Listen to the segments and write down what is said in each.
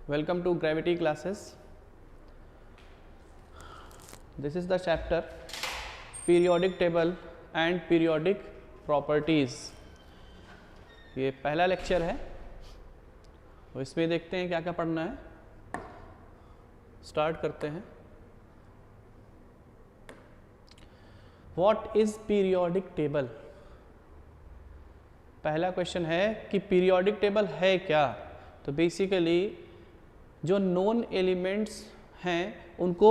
Welcome to gravity classes. This is the chapter periodic table and periodic properties. ये पहला lecture है, तो इसमें देखते हैं क्या क्या पढ़ना है. स्टार्ट करते हैं. What is periodic table? पहला क्वेश्चन है कि पीरियोडिक टेबल है क्या. तो बेसिकली जो नॉन एलिमेंट्स हैं उनको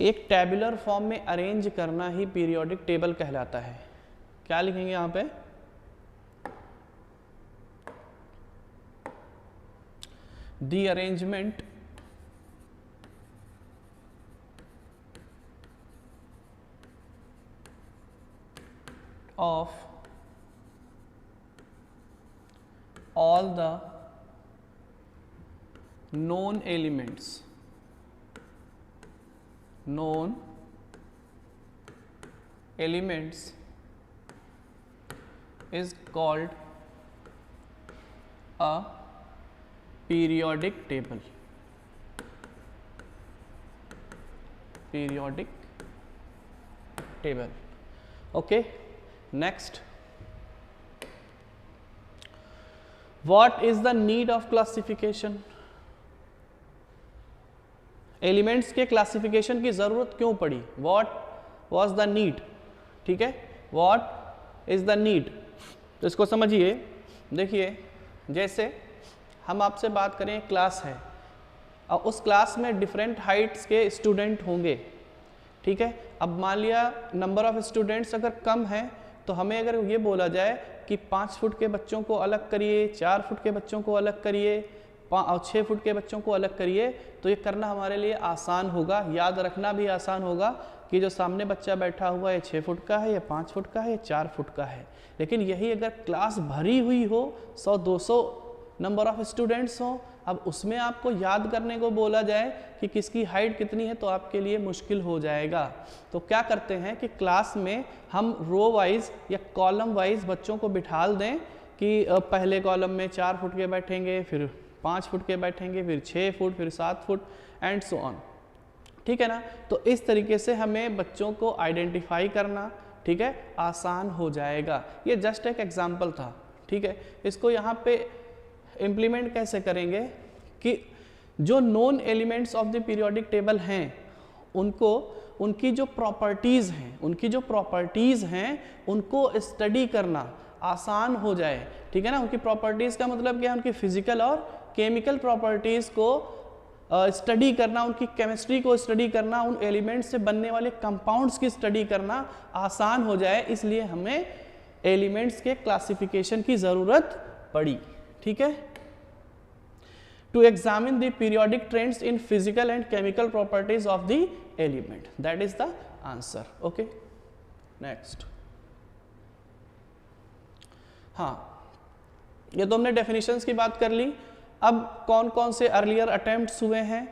एक टेबुलर फॉर्म में अरेंज करना ही पीरियोडिक टेबल कहलाता है. क्या लिखेंगे यहाँ पे? The arrangement of all the known elements is called a periodic table. Okay, next. What is the need of classification? Elements के क्लासिफिकेशन की ज़रूरत क्यों पड़ी? What was the need? ठीक है, What is the need? तो इसको समझिए. देखिए, जैसे हम आपसे बात करें, क्लास है और उस क्लास में डिफरेंट हाइट्स के स्टूडेंट होंगे. ठीक है, अब मान लिया नंबर ऑफ स्टूडेंट्स अगर कम है तो हमें अगर ये बोला जाए कि 5 फुट के बच्चों को अलग करिए, 4 फुट के बच्चों को अलग करिए और 6 फुट के बच्चों को अलग करिए, तो ये करना हमारे लिए आसान होगा. याद रखना भी आसान होगा कि जो सामने बच्चा बैठा हुआ है 6 फुट का है या 5 फुट का है या 4 फुट का है. लेकिन यही अगर क्लास भरी हुई हो, 100-200 नंबर ऑफ स्टूडेंट्स हो, अब उसमें आपको याद करने को बोला जाए कि किसकी हाइट कितनी है तो आपके लिए मुश्किल हो जाएगा. तो क्या करते हैं कि क्लास में हम रो वाइज या कॉलम वाइज बच्चों को बिठाल दें कि पहले कॉलम में 4 फुट के बैठेंगे, फिर 5 फुट के बैठेंगे, फिर 6 फुट, फिर 7 फुट एंड सो ऑन. ठीक है ना. तो इस तरीके से हमें बच्चों को आइडेंटिफाई करना, ठीक है, आसान हो जाएगा. ये जस्ट एक एग्जाम्पल था. ठीक है, इसको यहाँ पे इम्प्लीमेंट कैसे करेंगे कि जो non elements of the periodic table हैं उनको उनकी जो प्रॉपर्टीज़ हैं उनको स्टडी करना आसान हो जाए. ठीक है ना. उनकी प्रॉपर्टीज़ का मतलब क्या है? उनकी फिजिकल और केमिकल प्रॉपर्टीज़ को स्टडी करना, उनकी केमिस्ट्री को स्टडी करना, उन एलिमेंट्स से बनने वाले कंपाउंड्स की स्टडी करना आसान हो जाए. इसलिए हमें एलिमेंट्स के क्लासिफिकेशन की ज़रूरत पड़ी. ठीक है. To examine the periodic trends in physical and chemical properties of the element. That is the answer. Okay. Next. हाँ, ये तो हमने डेफिनेशंस की बात कर ली. अब कौन कौन से अर्लियर अटेम्प्ट्स हुए हैं,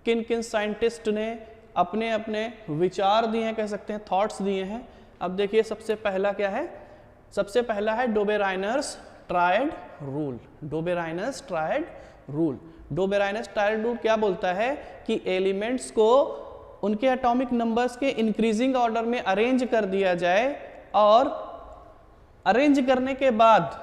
किन किन साइंटिस्ट ने अपने अपने विचार दिए हैं, कह सकते हैं थॉट्स दिए हैं. अब देखिए, सबसे पहला क्या है? सबसे पहला है डोबेराइनर्स ट्रायड रूल. डोबेराइनर्स ट्रायड रूल क्या बोलता है कि एलिमेंट्स को उनके एटॉमिक नंबर्स के इंक्रीजिंग ऑर्डर में अरेंज कर दिया जाए और अरेंज करने के बाद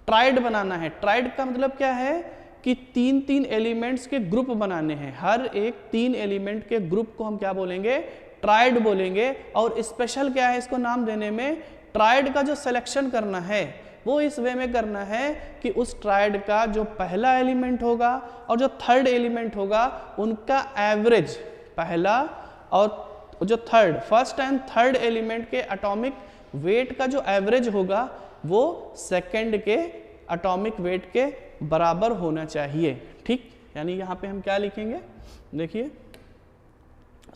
ट्राइड बनाना है. ट्राइड का मतलब क्या है कि 3-3 एलिमेंट्स के ग्रुप बनाने हैं. हर एक 3 एलिमेंट के ग्रुप को हम क्या बोलेंगे? ट्राइड बोलेंगे. और स्पेशल क्या है इसको नाम देने में? ट्राइड का जो सिलेक्शन करना है वो इस वे में करना है कि उस ट्राइड का जो पहला एलिमेंट होगा और जो थर्ड एलिमेंट होगा उनका एवरेज, पहला और जो फर्स्ट एंड थर्ड एलिमेंट के एटॉमिक वेट का जो एवरेज होगा वो सेकंड के एटॉमिक वेट के बराबर होना चाहिए. ठीक, यानी यहाँ पे हम क्या लिखेंगे? देखिए,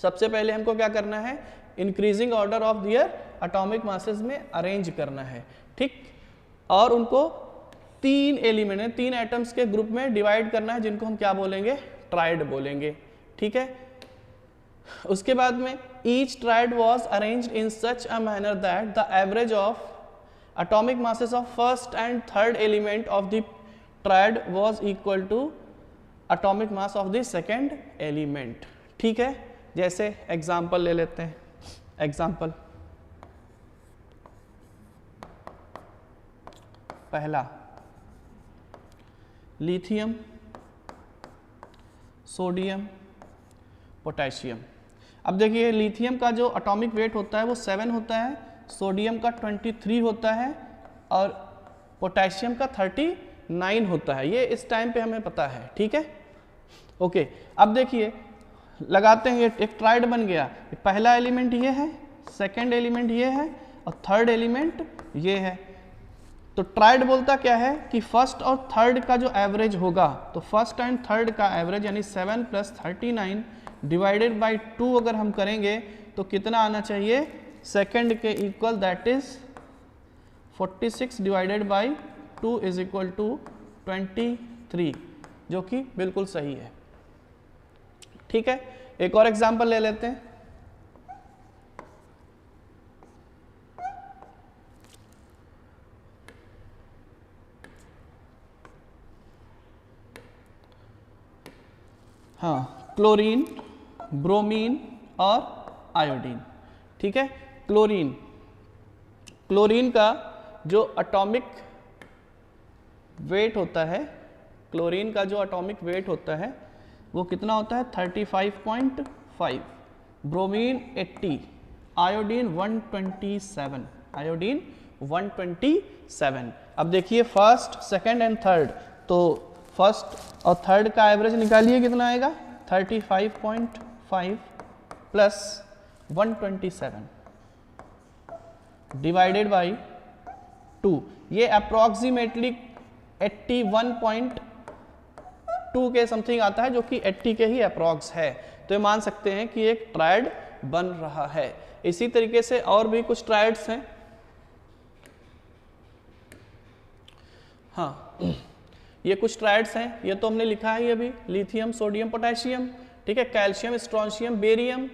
सबसे पहले हमको क्या करना है? Increasing order of their atomic masses में अरेंज करना है. ठीक, और उनको 3 एलिमेंट, 3 एटम्स के ग्रुप में डिवाइड करना है, जिनको हम क्या बोलेंगे? ट्राइड बोलेंगे. ठीक है. उसके बाद में each triad was arranged in such a manner that the average of atomic masses of first and third element of the triad was equal to atomic mass of the second element. ठीक है, जैसे example ले लेते हैं। Example पहला, lithium, sodium, potassium. अब देखिए lithium का जो एटॉमिक वेट होता है वो 7 होता है, सोडियम का 23 होता है और पोटेशियम का 39 होता है। ये इस टाइम पे हमें पता है। ठीक है, ओके। अब देखिए लगाते हैं, ये एक ट्राइड बन गया। पहला एलिमेंट ये है, सेकंड एलिमेंट ये है और थर्ड एलिमेंट ये है। तो ट्राइड बोलता क्या है कि फर्स्ट और थर्ड का जो एवरेज होगा, तो फर्स्ट एंड थर्ड का एवरेज यानी 7 + 39 डिवाइडेड बाई 2 अगर हम करेंगे तो कितना आना चाहिए, सेकंड के equal, that is 46 divided by 2 is equal to 23, जो कि बिल्कुल सही है। ठीक है, एक और एग्जांपल ले लेते हैं। हाँ, क्लोरीन, ब्रोमीन और आयोडीन। ठीक है, क्लोरीन, क्लोरीन का जो एटॉमिक वेट होता है, क्लोरीन का जो एटॉमिक वेट होता है वो कितना होता है, 35.5, ब्रोमीन 80, आयोडीन 127, आयोडीन 127। अब देखिए फर्स्ट, सेकंड एंड थर्ड, तो फर्स्ट और थर्ड का एवरेज निकालिए, कितना आएगा, 35.5 प्लस 127 डिवाइडेड बाई 2। ये अप्रॉक्सीमेटली 81.2 के समथिंग आता है, जो कि 80 के ही अप्रॉक्स है। तो ये मान सकते हैं कि एक ट्रायड बन रहा है। इसी तरीके से और भी कुछ ट्रायड्स हैं। हाँ, ये कुछ ट्रायड्स हैं, ये तो हमने लिखा है अभी, लिथियम, सोडियम, पोटेशियम। ठीक है, calcium, strontium, barium,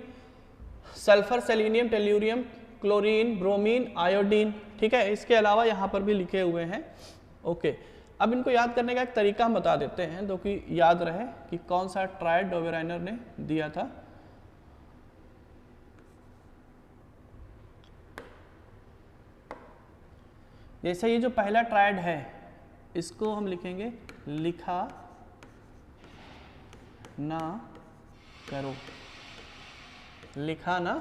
sulphur, selenium, tellurium, chlorine, bromine, iodine. ठीक है, इसके अलावा यहाँ पर भी लिखे हुए हैं। ओके, अब इनको याद करने का एक तरीका हम बता देते हैं, जो कि याद रहे कि कौन सा ट्रायड डोबेराइनर ने दिया था। जैसे ये जो पहला ट्रायड है, इसको हम लिखेंगे लिखा ना करो, लिखा ना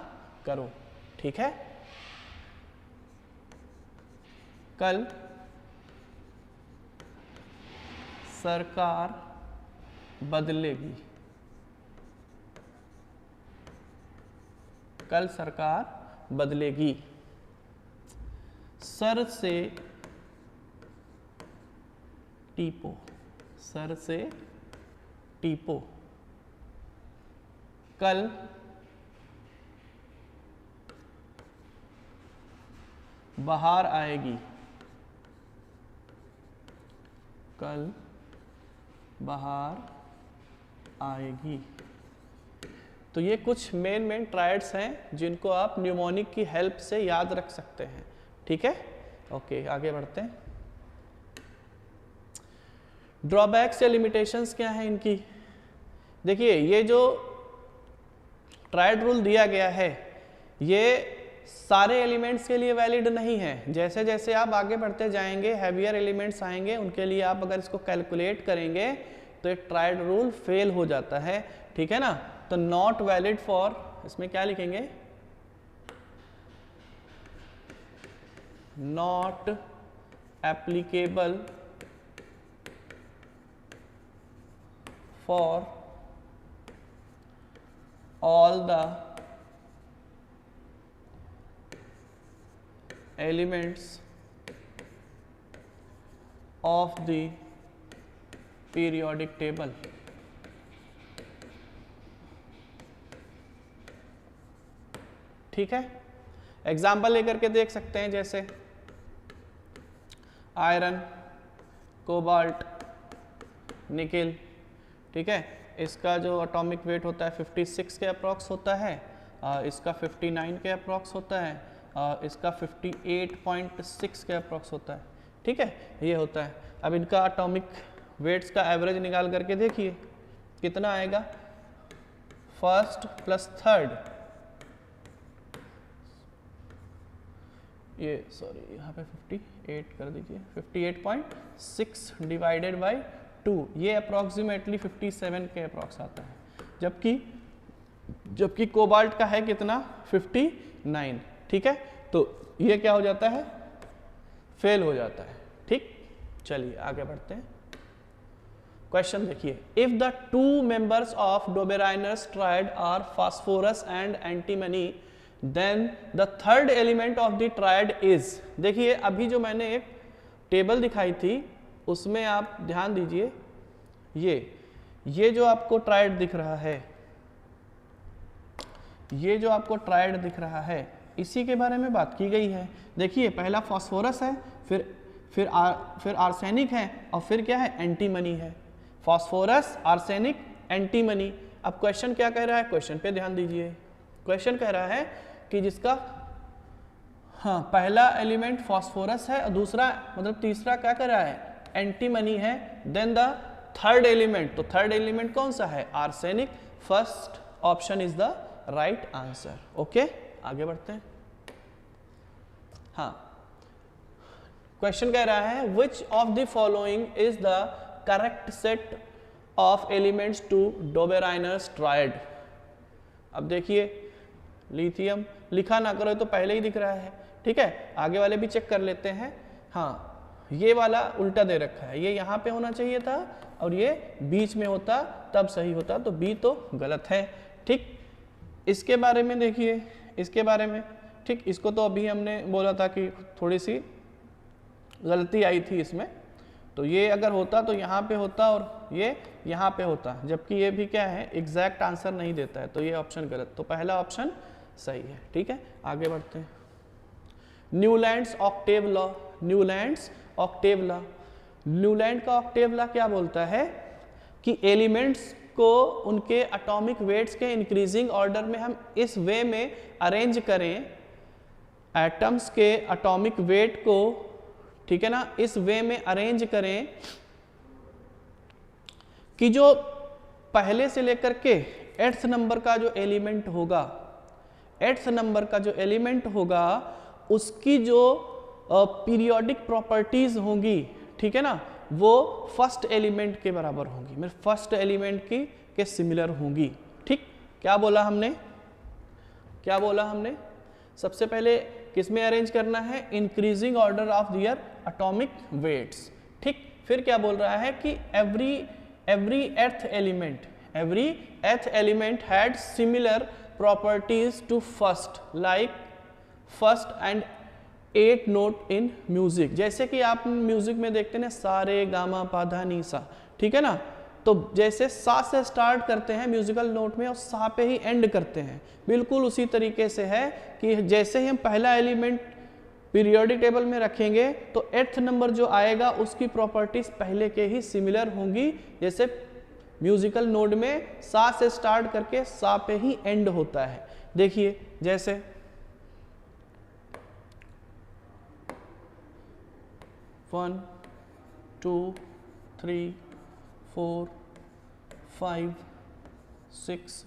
करो। ठीक है, कल सरकार बदलेगी, कल सरकार बदलेगी। सर से टीपो, सर से टीपो, कल बाहर आएगी, कल बाहर आएगी। तो ये कुछ मेन ट्रायड्स हैं जिनको आप न्यूमोनिक की हेल्प से याद रख सकते हैं। ठीक है, ओके, आगे बढ़ते हैं। ड्रॉबैक्स या लिमिटेशंस क्या हैं इनकी। देखिए ये जो ट्रायड रूल दिया गया है ये सारे एलिमेंट्स के लिए वैलिड नहीं है। जैसे जैसे आप आगे बढ़ते जाएंगे हैवियर एलिमेंट्स आएंगे, उनके लिए आप अगर इसको कैलकुलेट करेंगे तो एक ट्रायड रूल फेल हो जाता है। ठीक है ना, तो नॉट वैलिड फॉर, इसमें क्या लिखेंगे, not applicable for all the elements of the periodic table। ठीक है, एग्जाम्पल लेकर के देख सकते हैं, जैसे आयरन, कोबाल्ट, निकेल। ठीक है, इसका जो एटॉमिक वेट होता है 56 के अप्रॉक्स होता है, इसका 59 के अप्रॉक्स होता है, इसका 58.6 के अप्रॉक्स होता है। ठीक है, ये होता है। अब इनका एटॉमिक वेट्स का एवरेज निकाल करके देखिए कितना आएगा, फर्स्ट प्लस थर्ड, ये सॉरी यहाँ पे 58 कर दीजिए, 58.6 डिवाइडेड बाई 2, ये अप्रॉक्सीमेटली 57 के अप्रॉक्स आता है, जबकि कोबाल्ट का है कितना 59। ठीक है, तो ये क्या हो जाता है, फेल हो जाता है। ठीक, चलिए आगे बढ़ते हैं। क्वेश्चन देखिए, if the two members of Dobereiner's triad are phosphorus and antimony then the third element of the triad is. देखिए अभी जो मैंने एक टेबल दिखाई थी उसमें आप ध्यान दीजिए, ये जो आपको ट्रायड दिख रहा है, ये जो आपको ट्रायड दिख रहा है, इसी के बारे में बात की गई है। देखिए पहला फास्फोरस है, फिर आर्सेनिक है, और फिर क्या है, एंटीमनी है। Phosphorus, arsenic, antimony. अब क्वेश्चन क्या कह रहा है, क्वेश्चन पे ध्यान दीजिए। क्वेश्चन कह रहा है कि जिसका पहला एलिमेंट फास्फोरस है और दूसरा मतलब तीसरा क्या कर रहा है, एंटीमनी है, देन द थर्ड एलिमेंट, तो थर्ड एलिमेंट कौन सा है, arsenic. First option is the right answer. Okay, आगे बढ़ते हैं। क्वेश्चन कह रहा है which of the following is the correct set of elements to Dobereiner's triad. अब देखिए लिथियम, लिखा ना करो तो पहले ही दिख रहा है। ठीक है, आगे वाले भी चेक कर लेते हैं। ये वाला उल्टा दे रखा है, ये यहाँ पे होना चाहिए था और ये बीच में होता तब सही होता, तो बी तो गलत है। ठीक, इसके बारे में देखिए, इसके बारे में, ठीक, इसको तो अभी हमने बोला था कि थोड़ी सी गलती आई थी इसमें, तो ये अगर होता तो यहाँ पे होता और ये यहाँ पे होता, जबकि ये भी क्या है, एग्जैक्ट आंसर नहीं देता है, तो ये ऑप्शन गलत, तो पहला ऑप्शन सही है। ठीक है, आगे बढ़ते हैं। Newlands octave law, Newlands octave law, Newland का ऑक्टेव लॉ क्या बोलता है कि एलिमेंट्स को उनके एटॉमिक वेट्स के इंक्रीजिंग ऑर्डर में हम इस वे में अरेंज करें, एटम्स के एटॉमिक वेट को, ठीक है ना, इस वे में अरेंज करें कि जो पहले से लेकर के 8th नंबर का जो एलिमेंट होगा, 8th नंबर का जो एलिमेंट होगा उसकी जो पीरियोडिक प्रॉपर्टीज होंगी, ठीक है ना, वो फर्स्ट एलिमेंट के बराबर होंगी, मेरे फर्स्ट एलिमेंट की के सिमिलर होंगी। ठीक, क्या बोला हमने, क्या बोला हमने, सबसे पहले किस में अरेंज करना है, increasing order of their atomic weights. ठीक, फिर क्या बोल रहा है कि every eighth element had similar properties to first, like first and 8 note in music। जैसे कि आप म्यूजिक में देखते हैं सारे गामा पाधा नी सा, ठीक है ना, तो जैसे सा से स्टार्ट करते हैं म्यूजिकल नोट में और सा पे ही एंड करते हैं, बिल्कुल उसी तरीके से है कि जैसे ही हम पहला एलिमेंट पीरियोडिक टेबल में रखेंगे तो 8th नंबर जो आएगा उसकी प्रॉपर्टीज पहले के ही सिमिलर होंगी, जैसे म्यूजिकल नोड में सा से स्टार्ट करके सा पे ही एंड होता है। देखिए जैसे वन 2 3 4 5 6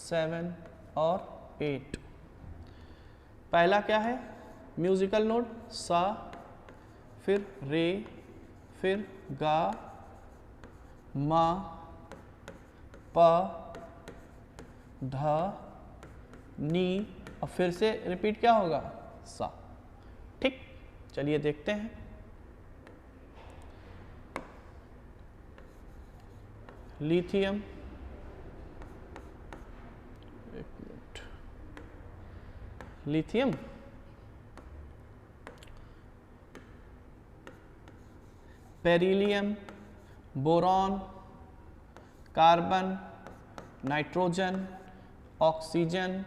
7 और 8। पहला क्या है, म्यूजिकल नोट सा, फिर रे, फिर गा, मा, प, ध, नी, और फिर से रिपीट क्या होगा, सा। ठीक, चलिए देखते हैं। लिथियम, एक minute, lithium, beryllium, boron, carbon, nitrogen, oxygen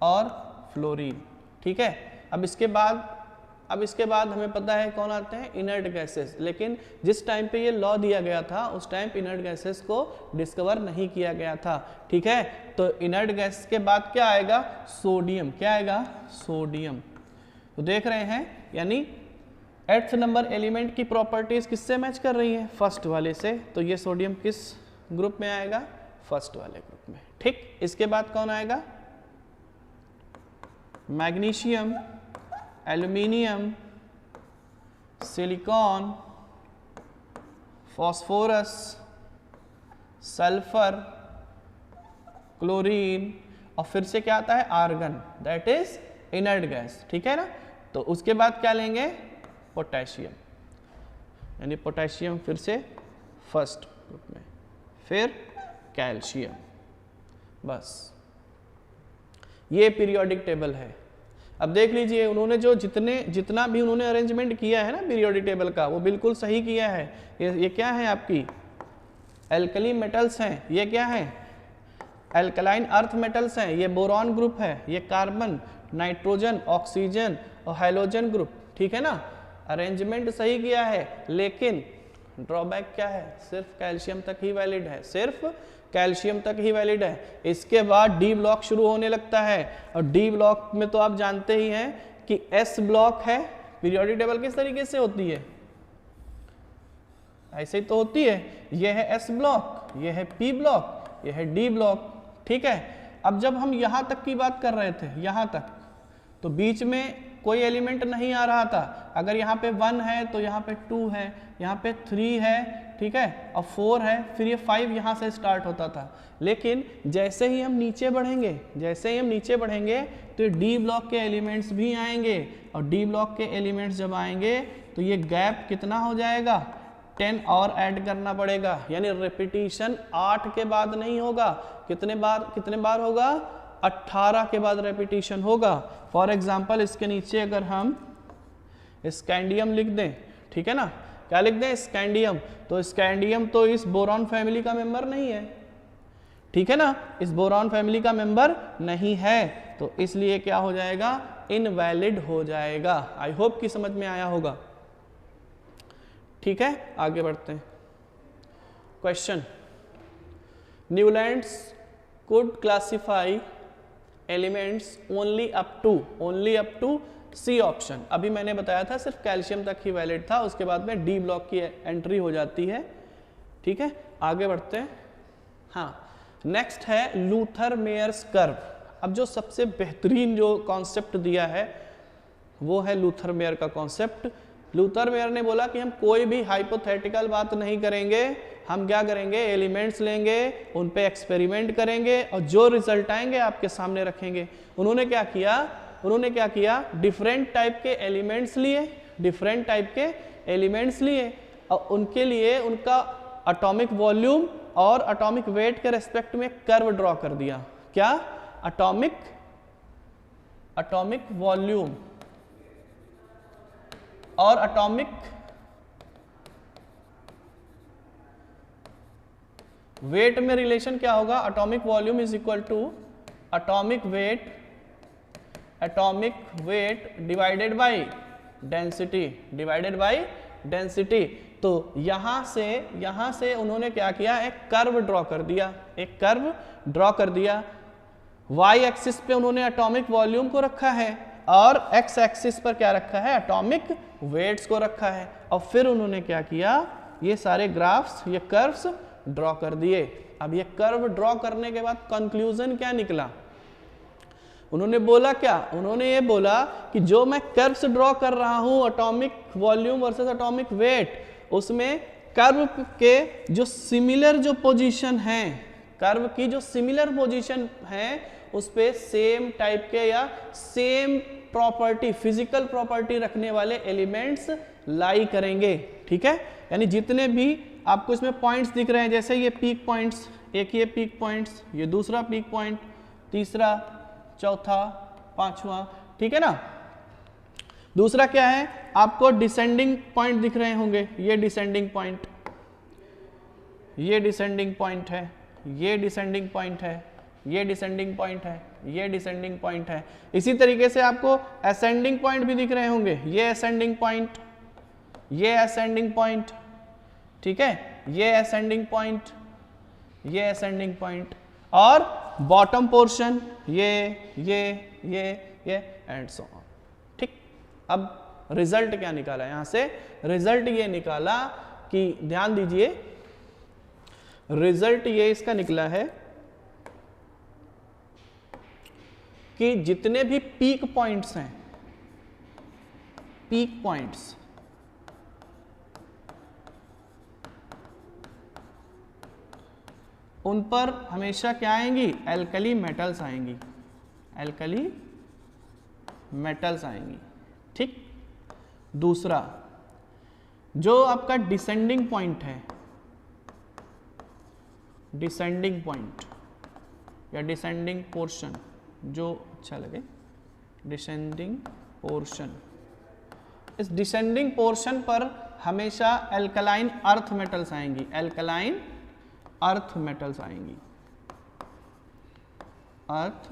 और फ्लोरीन। ठीक है, अब इसके बाद हमें पता है कौन आते हैं, इनर्ट गैसेस, लेकिन जिस टाइम पे ये लॉ दिया गया था उस टाइम इनर्ट गैसेस को डिस्कवर नहीं किया गया था। ठीक है, तो इनर्ट गैस के बाद क्या आएगा, सोडियम। क्या आएगा, सोडियम। तो देख रहे हैं, यानी 8th नंबर एलिमेंट की प्रॉपर्टीज किससे मैच कर रही है? फर्स्ट वाले से। तो ये सोडियम किस ग्रुप में आएगा? फर्स्ट वाले ग्रुप में। ठीक, इसके बाद कौन आएगा? Magnesium, aluminium, silicon, phosphorus, sulphur, chlorine, और फिर से क्या आता है? Argon, that is inert gas. ठीक है ना? तो उसके बाद क्या लेंगे? पोटेशियम, यानी पोटेशियम फिर से फर्स्ट ग्रुप में, फिर कैल्शियम। बस ये पीरियोडिक टेबल है। अब देख लीजिए उन्होंने जो जितना भी उन्होंने अरेंजमेंट किया है ना पीरियोडिक टेबल का, वो बिल्कुल सही किया है। ये क्या है? आपकी एल्कली मेटल्स हैं। ये क्या है? एल्कलाइन अर्थ मेटल्स हैं। ये बोरॉन ग्रुप है, ये कार्बन, नाइट्रोजन, ऑक्सीजन और हाइड्रोजन ग्रुप। ठीक है ना? अरेंजमेंट सही किया है, लेकिन ड्रॉबैक क्या है? सिर्फ कैल्शियम तक ही वैलिड है, सिर्फ कैल्शियम तक ही वैलिड है। इसके बाद डी ब्लॉक शुरू होने लगता है, और डी ब्लॉक में तो आप जानते ही हैं कि एस ब्लॉक है। पीरियोडिक टेबल किस तरीके से होती है? ऐसे ही तो होती है। ये है एस ब्लॉक, ये है पी ब्लॉक, ये है डी ब्लॉक। ठीक है, अब जब हम यहां तक की बात कर रहे थे, यहां तक, तो बीच में कोई एलिमेंट नहीं आ रहा था। अगर यहाँ पे 1 है तो यहाँ पे 2 है, यहाँ पे 3 है, ठीक है, और 4 है, फिर ये 5 यहाँ से स्टार्ट होता था। लेकिन जैसे ही हम नीचे बढ़ेंगे, तो डी ब्लॉक के एलिमेंट्स भी आएंगे, और डी ब्लॉक के एलिमेंट्स जब आएंगे तो ये गैप कितना हो जाएगा? 10 और ऐड करना पड़ेगा, यानी रिपीटिशन 8 के बाद नहीं होगा। कितने बार होगा? 18 के बाद रेपिटेशन होगा। फॉर एग्जाम्पल इसके नीचे अगर हम स्कैंडियम लिख दें, ठीक है ना, क्या लिख दें? स्कैंडियम। तो स्कैंडियम तो इस बोरॉन फैमिली का मेंबर नहीं है, ठीक है ना, इस बोरॉन फैमिली का मेंबर नहीं है, तो इसलिए क्या हो जाएगा? इनवैलिड हो जाएगा। आई होप कि समझ में आया होगा। ठीक है, आगे बढ़ते हैं। Question, Newlands could classify elements only up to C option. अभी मैंने बताया था सिर्फ कैल्शियम तक ही वैलिड था, उसके बाद में डी ब्लॉक की एंट्री हो जाती है। ठीक है, आगे बढ़ते हैं। हाँ, नेक्स्ट है लूथर मेयर्स कर्व। अब जो सबसे बेहतरीन जो कॉन्सेप्ट दिया है वो है लूथर मेयर का कॉन्सेप्ट। लूथर मेयर ने बोला कि हम कोई भी हाइपोथेटिकल बात नहीं करेंगे, हम क्या करेंगे? एलिमेंट्स लेंगे, उन पे एक्सपेरिमेंट करेंगे, और जो रिजल्ट आएंगे आपके सामने रखेंगे। उन्होंने क्या किया? डिफरेंट टाइप के एलिमेंट्स लिए, और उनके लिए उनका एटॉमिक वॉल्यूम और एटॉमिक वेट के रेस्पेक्ट में कर्व ड्रॉ कर दिया। क्या? एटॉमिक वॉल्यूम और एटॉमिक वेट में रिलेशन क्या होगा? Atomic volume is equal to atomic weight divided by density. तो यहां से उन्होंने क्या किया? एक कर्व ड्रॉ कर दिया। वाई एक्सिस पे उन्होंने एटॉमिक वॉल्यूम को रखा है, और एक्स एक्सिस पर क्या रखा है? एटॉमिक वेट्स को रखा है। और फिर उन्होंने क्या किया? ये सारे ग्राफ्स, ये कर्व्स ड्रॉ कर दिए। अब ये कर्व ड्रॉ करने के बाद कंक्लूजन क्या निकला? उन्होंने बोला क्या? उन्होंने ये बोला कि जो मैं कर्व्स ड्रॉ कर रहा हूं, atomic volume versus atomic weight, उसमें कर्व के जो सिमिलर जो पोजीशन है, कर्व की जो सिमिलर पोजीशन है, उस पे सेम टाइप के या सेम प्रॉपर्टी, फिजिकल प्रॉपर्टी रखने वाले एलिमेंट्स लाई करेंगे। ठीक है, यानी जितने भी आपको इसमें पॉइंट्स दिख रहे हैं, जैसे ये पीक पॉइंट्स, एक ये पीक पॉइंट्स, ये दूसरा पीक पॉइंट, तीसरा, चौथा, पांचवा, ठीक है ना। दूसरा क्या है? आपको डिसेंडिंग पॉइंट दिख रहे होंगे, ये डिसेंडिंग पॉइंट, ये डिसेंडिंग पॉइंट है, ये डिसेंडिंग पॉइंट है, ये डिसेंडिंग पॉइंट है, ये डिसेंडिंग पॉइंट है। इसी तरीके से आपको असेंडिंग पॉइंट भी दिख रहे होंगे, ये असेंडिंग पॉइंट, ये असेंडिंग पॉइंट, ठीक है, ये असेंडिंग पॉइंट, ये असेंडिंग पॉइंट, और बॉटम पोर्शन ये एंड सो ऑन। ठीक, अब रिजल्ट क्या निकाला, यहां से रिजल्ट ये निकाला कि, ध्यान दीजिए, रिजल्ट ये इसका निकला है कि जितने भी पीक पॉइंट्स हैं, पीक पॉइंट्स, उन पर हमेशा क्या आएंगी, एल्कली मेटल्स आएंगी, एल्कली मेटल्स आएंगी। ठीक। दूसरा, जो आपका डिसेंडिंग पॉइंट है, डिसेंडिंग पॉइंट या डिसेंडिंग पोर्शन, जो अच्छा लगे, डिसेंडिंग पोर्शन, इस डिसेंडिंग पोर्शन पर हमेशा एल्कलाइन अर्थ मेटल्स आएंगी, एल्कलाइन अर्थ मेटल्स आएंगी, अर्थ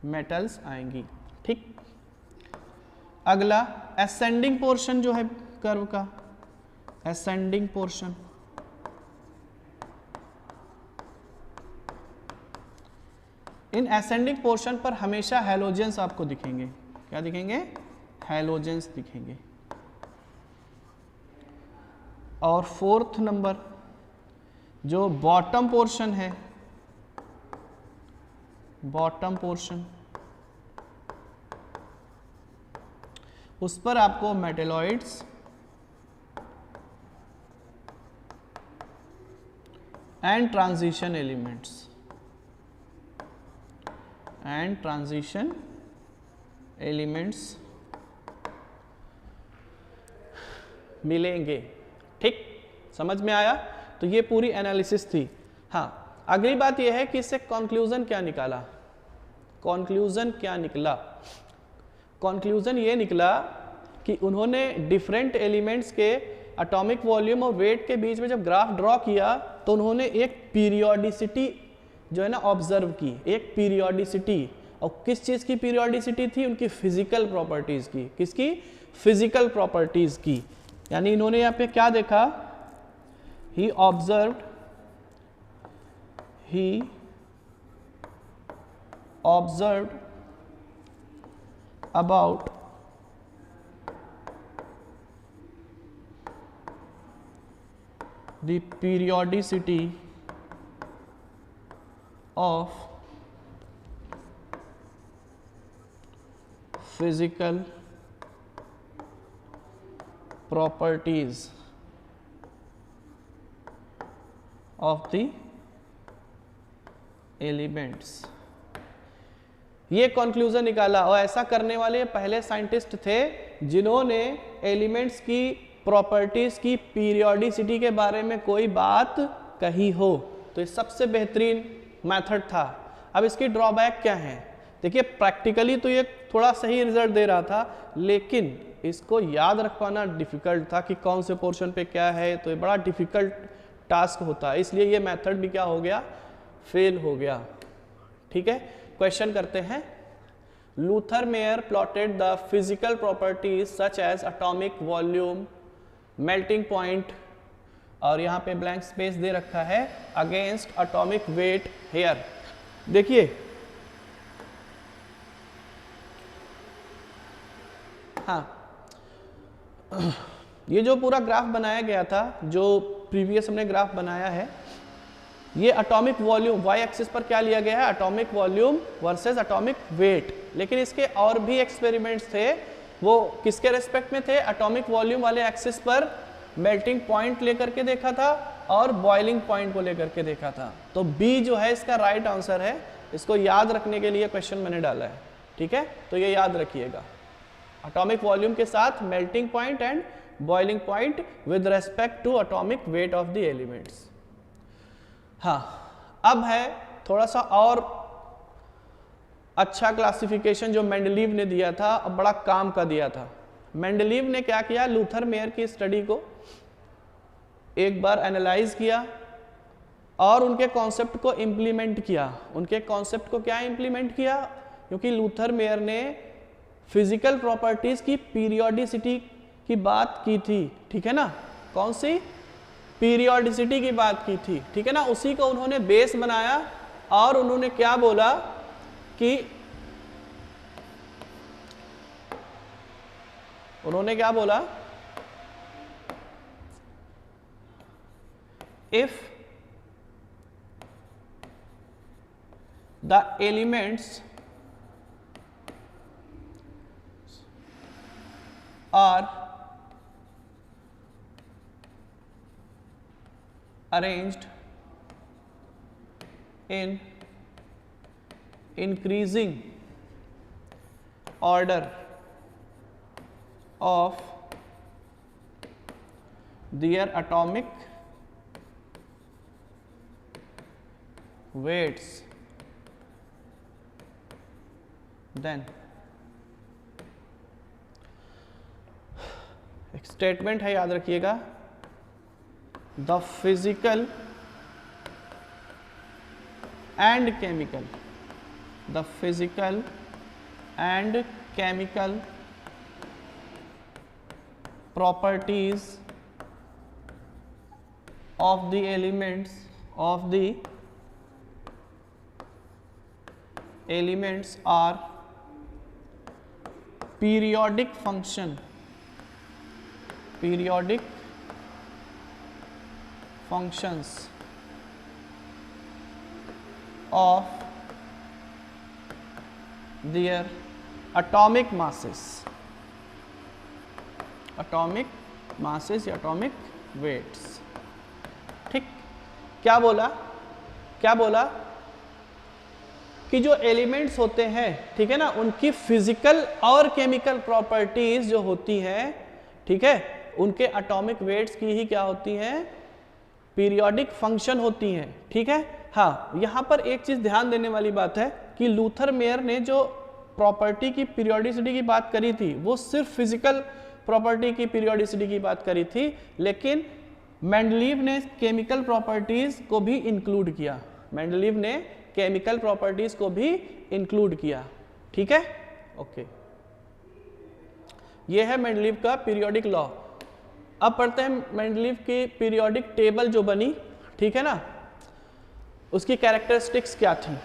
मेटल्स आएंगी। ठीक। अगला असेंडिंग पोर्शन जो है कर्व का, ascending portion, in ascending portion पर हमेशा हैलोजेंस आपको दिखेंगे। क्या दिखेंगे? हैलोजेंस दिखेंगे। और फोर्थ नंबर, जो बॉटम पोर्शन है, बॉटम पोर्शन, उस पर आपको मेटेलॉइड्स एंड ट्रांजिशन एलिमेंट्स मिलेंगे। ठीक, समझ में आया? तो ये पूरी एनालिसिस थी। हाँ, अगली बात ये है कि इससे कंक्लूजन क्या निकाला, कंक्लूजन क्या निकला? कंक्लूजन ये निकला कि उन्होंने डिफरेंट एलिमेंट्स के एटॉमिक वॉल्यूम और वेट के बीच में जब ग्राफ ड्रॉ किया तो उन्होंने एक पीरियोडिसिटी जो है ना ऑब्जर्व की, एक पीरियोडिसिटी। और किस चीज़ की पीरियोडिसिटी थी? उनकी फिजिकल प्रॉपर्टीज़ की। किसकी? फिजिकल प्रॉपर्टीज़ की। यानी इन्होंने यहाँ पे क्या देखा? ही observed about the periodicity of physical properties of the elements। ये कंक्लूजन निकाला। और ऐसा करने वाले पहले साइंटिस्ट थे जिन्होंने एलिमेंट्स की प्रॉपर्टीज की पीरियोडिसिटी के बारे में कोई बात कही हो। तो ये सबसे बेहतरीन मेथड था। अब इसकी ड्रॉबैक क्या है? देखिए, प्रैक्टिकली तो ये थोड़ा सही रिजल्ट दे रहा था, लेकिन इसको याद रख पाना डिफिकल्ट था कि कौन से पोर्शन पे क्या है। तो ये बड़ा डिफिकल्ट टास्क होता है, इसलिए ये मेथड भी क्या हो गया? फेल हो गया। ठीक है, क्वेश्चन करते हैं। Luther Meyer plotted the physical properties such as atomic volume, melting point, और यहाँ पे ब्लैंक स्पेस दे रखा है, अगेंस्ट एटॉमिक वेट हेयर। देखिए, हाँ, ये जो पूरा ग्राफ बनाया गया था, जो प्रीवियस हमने ग्राफ बनाया है, ये एटॉमिक वॉल्यूम वाई एक्सिस पर क्या लिया गया है? Atomic volume versus atomic weight. लेकिन इसके और भी एक्सपेरिमेंट्स थे, वो किसके रेस्पेक्ट में थे? एटॉमिक वॉल्यूम वाले एक्सिस पर मेल्टिंग पॉइंट लेकर के देखा था और बॉइलिंग पॉइंट को लेकर के देखा था। तो बी जो है इसका राइट आंसर है। इसको याद रखने के लिए क्वेश्चन मैंने डाला है। ठीक है, तो ये याद रखिएगा, एटॉमिक वॉल्यूम के साथ melting point and boiling point with respect to atomic weight of the elements. हाँ, अब है थोड़ा सा और अच्छा क्लासिफिकेशन जो मेंडलीव ने दिया था, अब बड़ा काम का दिया था। मेंडलीव ने क्या किया? लूथर मेयर की स्टडी को एक बार एनालाइज किया और उनके कॉन्सेप्ट को इम्प्लीमेंट किया। उनके कॉन्सेप्ट को क्या इम्प्लीमेंट किया? क्योंकि लूथर मेयर ने फिजिकल प्रॉपर्टीज की पीरियोडिसिटी की बात की थी। ठीक है ना? कौन सी? पीरियोडिसिटी की बात की थी। ठीक है ना? उसी को उन्होंने बेस बनाया और उन्होंने क्या बोला कि उन्होंने क्या बोला, if the elements are arranged in increasing order of their atomic weights, then एक स्टेटमेंट है, याद रखिएगा, the physical and chemical, the physical and chemical properties of the elements are periodic functions of their atomic masses या atomic weights। ठीक, क्या बोला कि जो एलिमेंट्स होते हैं, ठीक है ना, उनकी फिजिकल और केमिकल प्रॉपर्टीज जो होती हैं, ठीक है, उनके एटॉमिक वेट्स की ही क्या होती हैं, पीरियोडिक फंक्शन होती हैं। ठीक है, हाँ, यहां पर एक चीज ध्यान देने वाली बात है कि लूथर मेयर ने जो प्रॉपर्टी की पीरियोडिसिटी की बात करी थी वो सिर्फ फिजिकल प्रॉपर्टी की पीरियोडिसिटी की बात करी थी, लेकिन मेंडलीव ने केमिकल प्रॉपर्टीज को भी इंक्लूड किया, मेंडलीव ने केमिकल प्रॉपर्टीज को भी इंक्लूड किया। ठीक है, ओके, ये है मेंडलीव का पीरियोडिक लॉ। अब पढ़ते हैं मेंडलीव की पीरियोडिक टेबल जो बनी, ठीक है ना, उसकी कैरेक्टरिस्टिक्स क्या थी।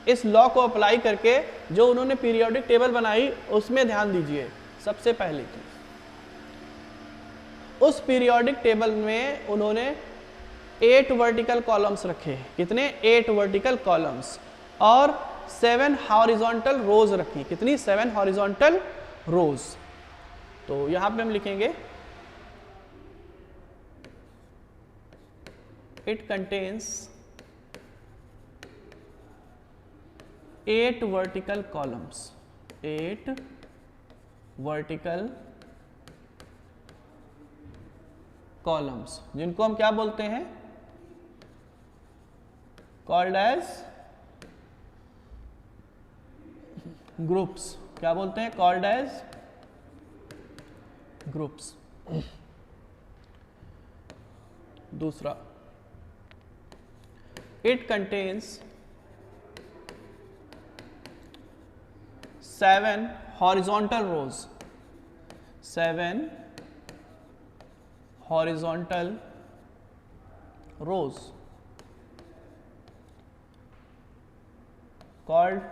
इस लॉ को अप्लाई करके जो उन्होंने पीरियोडिक टेबल बनाई उसमें ध्यान दीजिए। सबसे पहले चीज, उस पीरियोडिक टेबल में उन्होंने 8 वर्टिकल कॉलम्स रखे। कितने? 8 वर्टिकल कॉलम्स और 7 हॉरिजॉन्टल रोज रखी। कितनी? 7 हॉरिजॉन्टल रोज। तो यहां पे हम लिखेंगे it contains 8 vertical columns, 8 vertical columns, जिनको हम क्या बोलते हैं? Called as groups. क्या बोलते हैं? Called as groups. दूसरा, it contains 7 horizontal rows, 7 horizontal rows called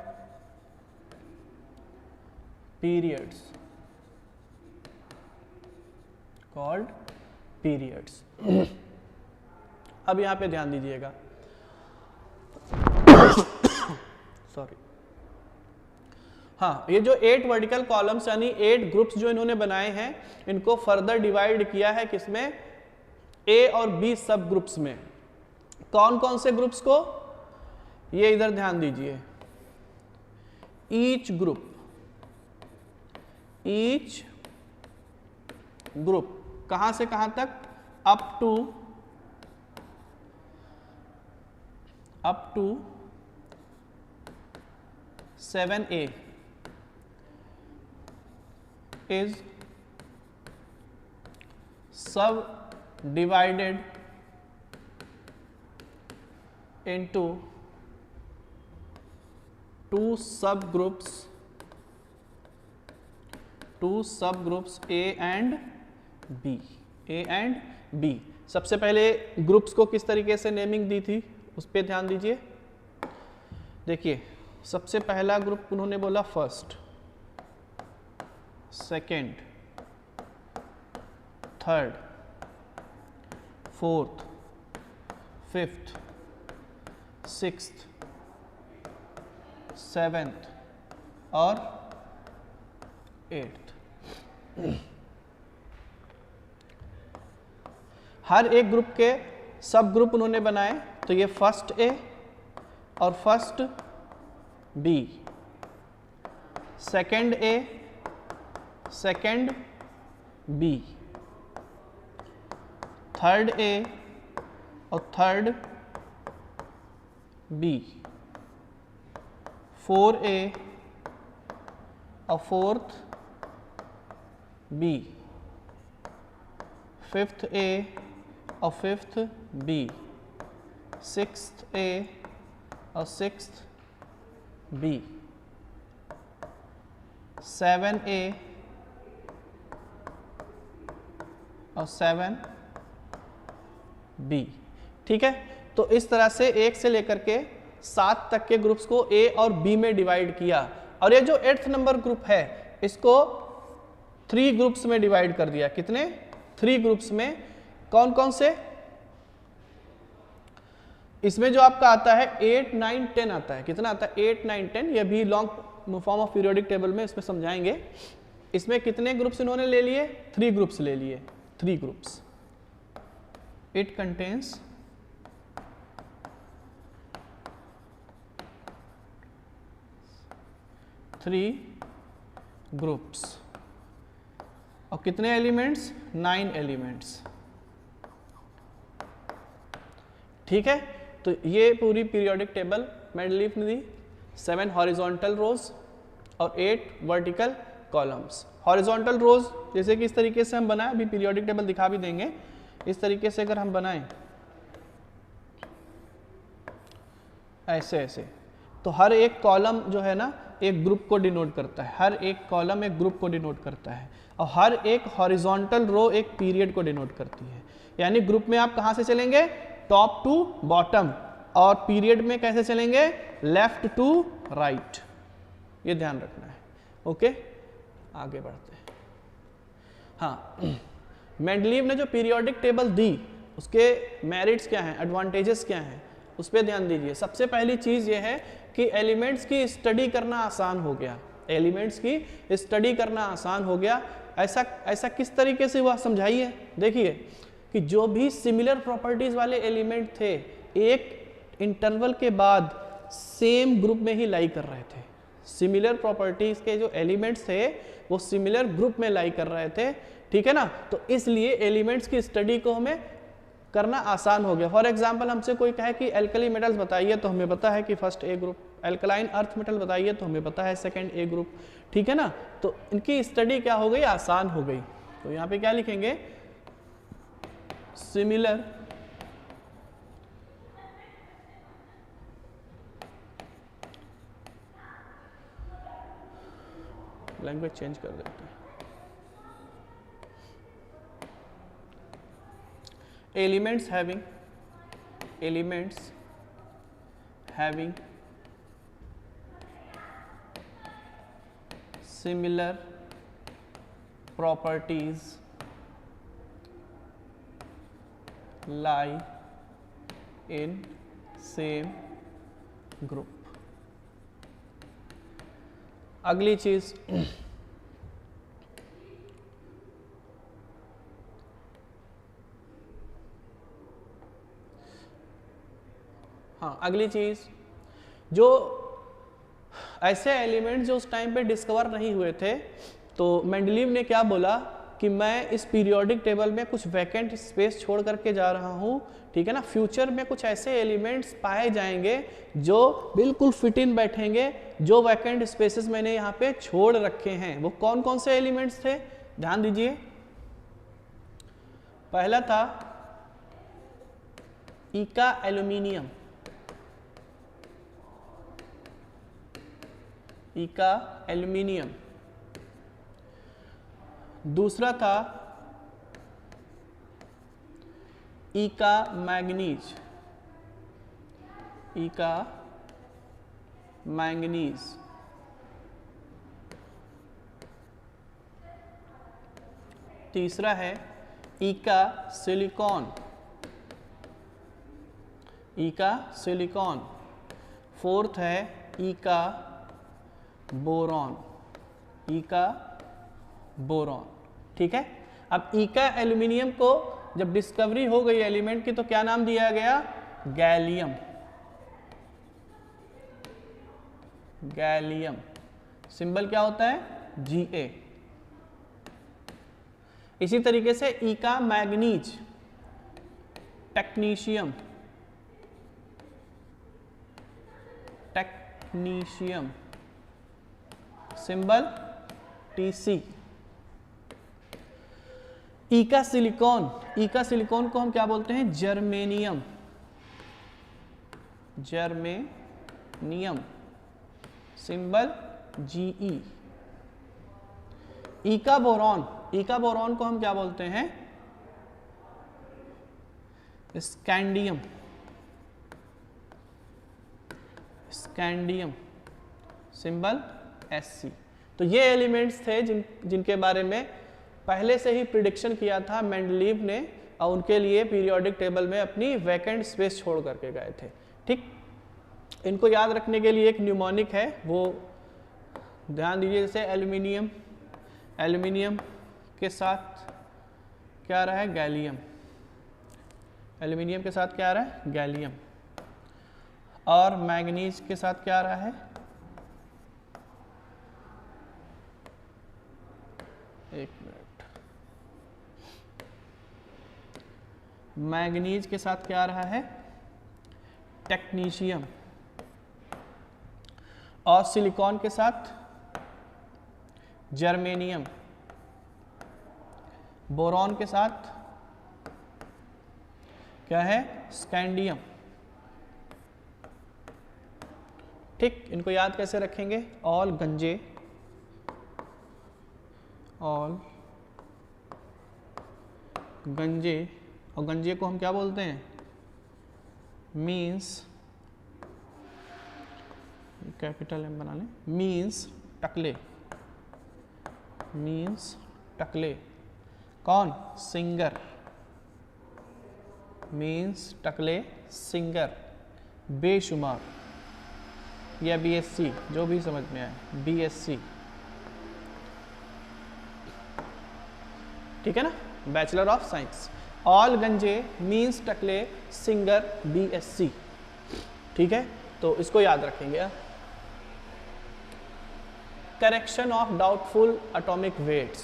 periods, अब यहां पे ध्यान दीजिएगा, सॉरी, हाँ, ये जो 8 वर्टिकल कॉलम्स यानी 8 ग्रुप्स जो इन्होंने बनाए हैं, इनको फर्दर डिवाइड किया है किसमें? ए और बी सब ग्रुप्स में। कौन कौन से ग्रुप्स को? ये इधर ध्यान दीजिए। ईच ग्रुप कहां से कहां तक? Up to 7A is subdivided into 2 subgroups A and B। सबसे पहले ग्रुप्स को किस तरीके से नेमिंग दी थी उस पर ध्यान दीजिए। देखिए, सबसे पहला ग्रुप उन्होंने बोला first, second, third, fourth, fifth, sixth, seventh और एट्थ। हर एक ग्रुप के सब ग्रुप उन्होंने बनाए, तो ये फर्स्ट ए और first B, second A, second B, third A और थर्ड बी, 4A और फोर्थ बी, फिफ्थ ए और फिफ्थ बी, सिक्स्थ ए और सिक्स्थ बी, 7A और 7B। ठीक है, तो इस तरह से 1 से लेकर के 7 तक के ग्रुप्स को ए और बी में डिवाइड किया, और ये जो 8th नंबर ग्रुप है इसको 3 ग्रुप्स में डिवाइड कर दिया। कितने? 3 ग्रुप्स में। कौन कौन से? इसमें जो आपका आता है 8, 9, 10 आता है। कितना आता है? 8, 9, 10। ये भी long form of periodic table में इसमें समझाएंगे। इसमें कितने ग्रुप्स इन्होंने ले लिए? 3 ग्रुप्स ले लिए। 3 ग्रुप्स। It contains 3 groups. और कितने एलिमेंट्स? 9 एलिमेंट्स। ठीक है, तो ये पूरी पीरियोडिक टेबल मेंडलीफ ने दी। 7 हॉरिजॉन्टल रोज और 8 वर्टिकल कॉलम्स। हॉरिजॉन्टल रोज जैसे कि इस तरीके से हम बनाएं, अभी पीरियोडिक टेबल दिखा भी देंगे। इस तरीके से अगर हम बनाएं ऐसे ऐसे, तो हर एक कॉलम जो है ना एक ग्रुप को डिनोट करता है। हर एक कॉलम एक ग्रुप को डिनोट करता है, और हर एक हॉरिजॉन्टल रो एक पीरियड को डिनोट करती है। यानी ग्रुप में आप कहां से चलेंगे? टॉप टू बॉटम, और पीरियड में कैसे चलेंगे? Left to right. ये ध्यान रखना है। ओके, आगे बढ़ते हैं। हाँ, मेंडलीव ने जो पीरियोडिक टेबल दी उसके मेरिट्स क्या हैं, एडवांटेजेस क्या हैं, उस पर ध्यान दीजिए। सबसे पहली चीज ये है कि एलिमेंट्स की स्टडी करना आसान हो गया। एलिमेंट्स की स्टडी करना आसान हो गया। ऐसा किस तरीके से हुआ, समझाइए। देखिए कि जो भी सिमिलर प्रॉपर्टीज वाले एलिमेंट थे एक इंटरवल के बाद सेम ग्रुप में ही लाई कर रहे थे। सिमिलर प्रॉपर्टीज के जो एलिमेंट्स थे वो सिमिलर ग्रुप में लाई कर रहे थे। ठीक है ना, तो इसलिए एलिमेंट्स की स्टडी को हमें करना आसान हो गया। फॉर एग्जाम्पल हमसे कोई कहे कि एल्कली मेटल्स बताइए, तो हमें पता है कि first A group. Alkaline earth metal बताइए, तो हमें पता है सेकंड ए ग्रुप। ठीक है ना, तो इनकी स्टडी क्या हो गई? आसान हो गई। तो यहाँ पे क्या लिखेंगे? सिमिलर लैंग्वेज चेंज कर देते हैं। Elements having similar properties lie in same group। अगली चीज, हाँ अगली चीज, जो ऐसे एलिमेंट्स जो उस टाइम पे डिस्कवर नहीं हुए थे, तो मेंडलीव ने क्या बोला कि मैं इस पीरियोडिक टेबल में कुछ वैकेंट स्पेस छोड़ करके जा रहा हूँ। ठीक है ना, फ्यूचर में कुछ ऐसे एलिमेंट्स पाए जाएंगे जो बिल्कुल फिट इन बैठेंगे जो वैकेंट स्पेसेस मैंने यहाँ पे छोड़ रखे हैं। वो कौन कौन से एलिमेंट्स थे, ध्यान दीजिए। पहला था इका एल्यूमिनियम, इका एल्यूमिनियम। दूसरा था इका मैंगनीज, इका मैंगनीज। तीसरा है ई का सिलिकॉन, ई का सिलिकॉन। फोर्थ है ई का बोरॉन, ई का बोरॉन। ठीक है, अब ई का एल्यूमिनियम को जब डिस्कवरी हो गई एलिमेंट की तो क्या नाम दिया गया? Gallium, gallium. सिंबल क्या होता है? Ga। इसी तरीके से ई का manganese, technetium, technetium, symbol Tc। ई का सिलिकॉन, ई का सिलिकॉन को हम क्या बोलते हैं? Germanium, germanium, symbol Ge। ई का बोरॉन, ई का बोरॉन को हम क्या बोलते हैं? Scandium, scandium, symbol Sc। तो ये एलिमेंट्स थे जिनके बारे में पहले से ही प्रिडिक्शन किया था मेंडलीव ने, और उनके लिए पीरियोडिक टेबल में अपनी वैकेंट स्पेस छोड़ करके गए थे। ठीक, इनको याद रखने के लिए एक न्यूमोनिक है, वो ध्यान दीजिए। जैसे एल्यूमिनियम, एल्यूमिनियम के साथ क्या आ रहा है? गैलियम, एल्यूमिनियम के साथ क्या आ रहा है? गैलियम। और मैग्नीज के साथ क्या आ रहा है? एक मिनट, मैग्नीज के साथ क्या आ रहा है? टेक्नीशियम। और सिलिकॉन के साथ जर्मेनियम, बोरॉन के साथ क्या है? स्कैंडियम। ठीक, इनको याद कैसे रखेंगे? ऑल गंजे, ऑल गंजे। और गंजे को हम क्या बोलते हैं? मीन्स, कैपिटल एम बना लें, मीन्स टकले, मीन्स टकले। कौन? सिंगर, मीन्स टकले, सिंगर। बेशुमार या BSc, जो भी समझ में आए, BSc। ठीक है ना, बैचलर ऑफ साइंस। ऑल गंजे मीन्स टकले, सिंगर, BSc। ठीक है, तो इसको याद रखेंगे। Correction of doubtful atomic weights.